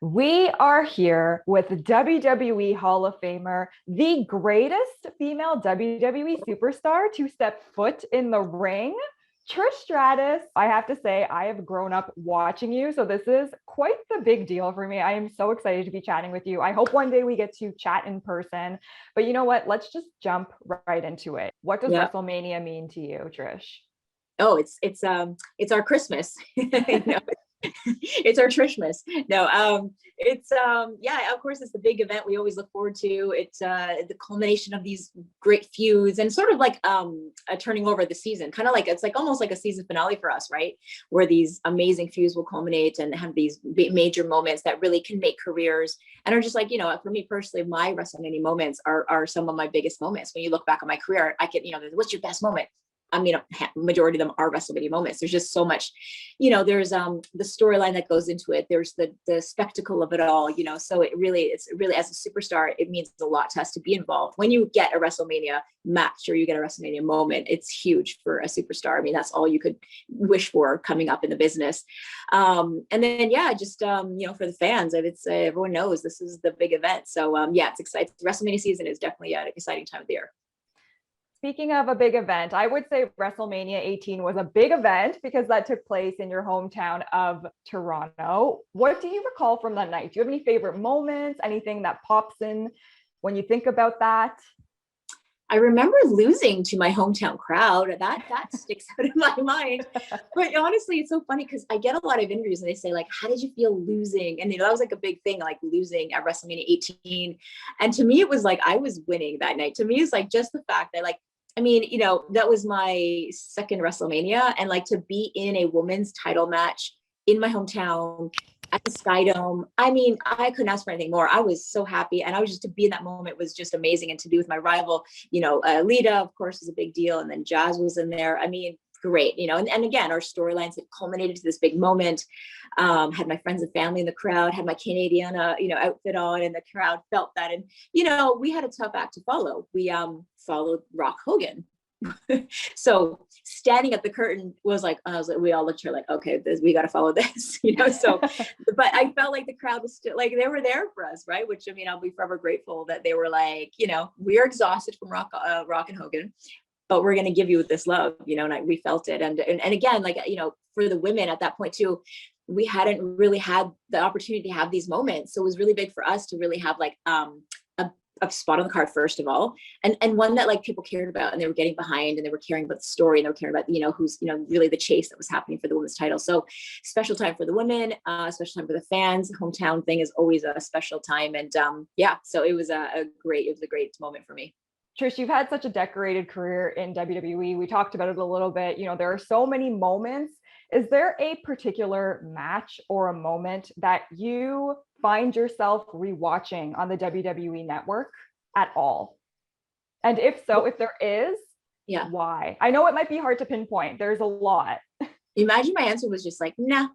We are here with WWE Hall of Famer, the greatest female WWE superstar to step foot in the ring, Trish Stratus. I have to say, I have grown up watching you, so this is quite the big deal for me. I am so excited to be chatting with you. I hope one day we get to chat in person. But you know what? Let's just jump right into it. What does Yeah. WrestleMania mean to you, Trish? Oh, it's our Christmas. No, it's our Trishmas. No, it's yeah, of course it's the big event we always look forward to. It's the culmination of these great feuds and sort of like a turning over the season. Kind of like it's like almost like a season finale for us, right? Where these amazing feuds will culminate and have these major moments that really can make careers and are just like, for me personally, my WrestleMania moments are some of my biggest moments. When you look back on my career, I can, what's your best moment? I mean, majority of them are WrestleMania moments. There's just so much, there's the storyline that goes into it. There's the spectacle of it all, so it's really, as a superstar, it means a lot to us to be involved. When you get a WrestleMania match or you get a WrestleMania moment, it's huge for a superstar. I mean, that's all you could wish for coming up in the business. And then, yeah, just, for the fans, I would say everyone knows this is the big event. So yeah, it's exciting. WrestleMania season is definitely an exciting time of the year. Speaking of a big event, I would say WrestleMania 18 was a big event because that took place in your hometown of Toronto. What do you recall from that night? Do you have any favorite moments? Anything that pops in when you think about that? I remember losing to my hometown crowd. That sticks out in my mind. But honestly, it's so funny because I get a lot of interviews and they say, like, how did you feel losing? And that was like a big thing, like losing at WrestleMania 18. And to me, it was like I was winning that night. To me, it's like just the fact that, like, I mean, that was my second WrestleMania, and like to be in a women's title match in my hometown at the Sky Dome. I mean, I couldn't ask for anything more. I was so happy. And I was just, to be in that moment was just amazing. And to be with my rival, Lita, of course, was a big deal. And then Jazz was in there. I mean, great, and again, our storylines had culminated to this big moment. Had my friends and family in the crowd, had my Canadian, outfit on, and the crowd felt that. And, we had a tough act to follow. We followed Rock Hogan. So standing at the curtain was like, I was like, we all looked here like, okay, we got to follow this, so, but I felt like the crowd was still like, they were there for us. Right. Which, I mean, I'll be forever grateful that they were like, we are exhausted from Rock and Hogan, but we're going to give you this love, and we felt it. And again, like, for the women at that point too, we hadn't really had the opportunity to have these moments. So it was really big for us to really have like, a spot on the card, first of all, and one that like people cared about, and they were getting behind, and they were caring about the story, and they were caring about, who's, really the chase that was happening for the women's title. So special time for the women, special time for the fans. Hometown thing is always a special time. And yeah, so it was a great moment for me. Trish, you've had such a decorated career in WWE. We talked about it a little bit. There are so many moments. Is there a particular match or a moment that you find yourself rewatching on the WWE network at all? And if so, if there is, yeah, why? I know it might be hard to pinpoint. There's a lot. Imagine my answer was just like, nah.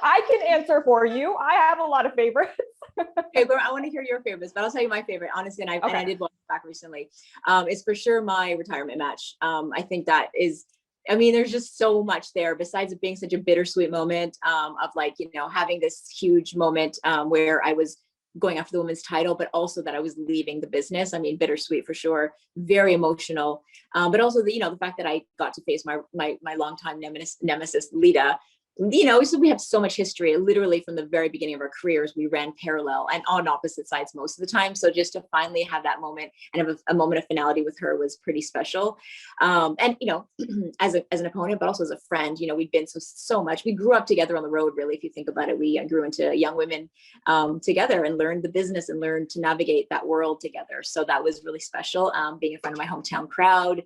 I can answer for you. I have a lot of favorites. Okay, but I want to hear your favorites, but I'll tell you my favorite, honestly, and I did watch it back recently. It's for sure my retirement match. I think that is, I mean, there's just so much there besides it being such a bittersweet moment of like, having this huge moment where I was going after the women's title, but also that I was leaving the business. I mean, bittersweet for sure, very emotional. But also the fact that I got to face my longtime nemesis, Lita. So we have so much history. Literally from the very beginning of our careers, we ran parallel and on opposite sides most of the time. So just to finally have that moment and have a moment of finality with her was pretty special. And as an opponent, but also as a friend, we'd been so much. We grew up together on the road. Really, if you think about it, we grew into young women together and learned the business and learned to navigate that world together. So that was really special. Being in front of my hometown crowd,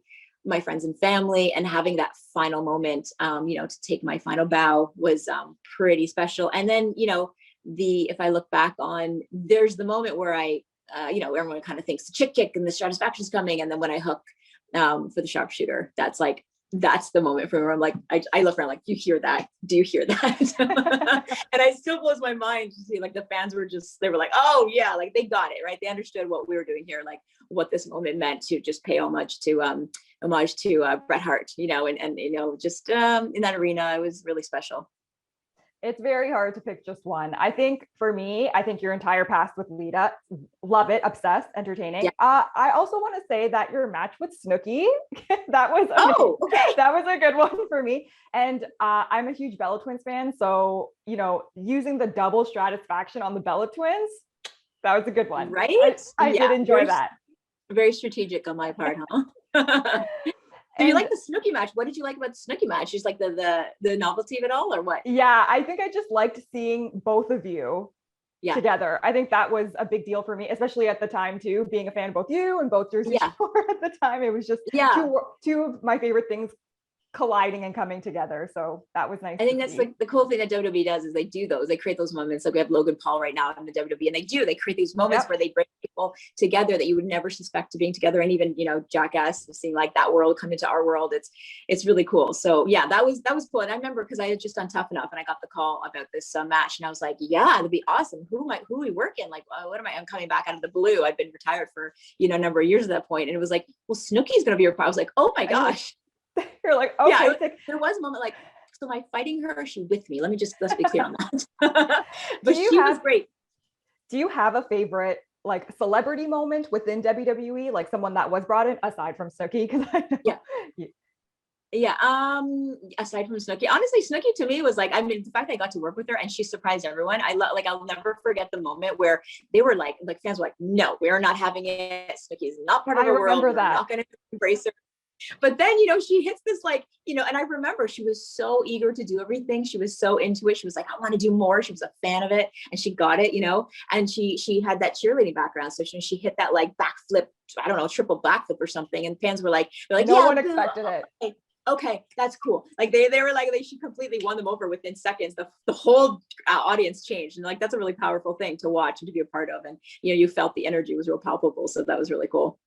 my friends and family, and having that final moment, to take my final bow was pretty special. And then, if I look back on, there's the moment where I, everyone kind of thinks the chick kick and the satisfaction's coming. And then when I hook for the sharpshooter, that's the moment for me where I'm like, I look around like, you hear that? Do you hear that? And I still blows my mind to see like the fans they were like, oh yeah, like they got it, right? They understood what we were doing here, like what this moment meant, to just pay homage to Bret Hart, and just in that arena, it was really special. It's very hard to pick just one. I think for me, I think your entire past with Lita, love it, obsessed, entertaining. Yeah. I also want to say that your match with Snooki, that was okay. that was a good one for me. And I'm a huge Bella Twins fan, so using the double Stratus faction on the Bella Twins, that was a good one. Right? I did enjoy that. Very strategic on my part, huh? Did you like the Snooki match? What did you like about the Snooki match? Just like the novelty of it all, or what? Yeah, I think I just liked seeing both of you together. I think that was a big deal for me, especially at the time too, being a fan of both you and both Jersey Shore at the time. It was just two of my favorite things colliding and coming together. So that was nice. I think that's like the cool thing that WWE does is they do those. They create those moments. Like we have Logan Paul right now in the WWE, and they create these moments where they bring people together that you would never suspect to being together. And even Jackass, seeing like that world come into our world, it's really cool. So yeah, that was cool. And I remember because I had just done Tough Enough and I got the call about this match, and I was like, yeah, it'd be awesome. Who are we working? Like, I'm coming back out of the blue. I'd been retired for a number of years at that point, and it was like, well, Snooki's gonna be your part. I was like, oh my gosh. You're like, okay. Yeah, there was a moment like, so am I fighting her or is she with me? Let's be clear on that. But she was great. Do you have a favorite like celebrity moment within WWE? Like someone that was brought in aside from Snooki? Because I know. Aside from Snooki, honestly, Snooki to me was like, I mean, the fact that I got to work with her and she surprised everyone. I'll never forget the moment where they were like fans were like, no, we're not having it. Snooki is not part of our world. We're not going to embrace her. But then, she hits this and I remember she was so eager to do everything. She was so into it. She was like, I want to do more. She was a fan of it and she got it, and she had that cheerleading background. So she hit that like backflip, I don't know, triple backflip or something. And fans were like, no one expected it. Okay, that's cool. Like they were like, she completely won them over within seconds. The whole audience changed. And like, that's a really powerful thing to watch and to be a part of. And, you felt the energy was real palpable. So that was really cool.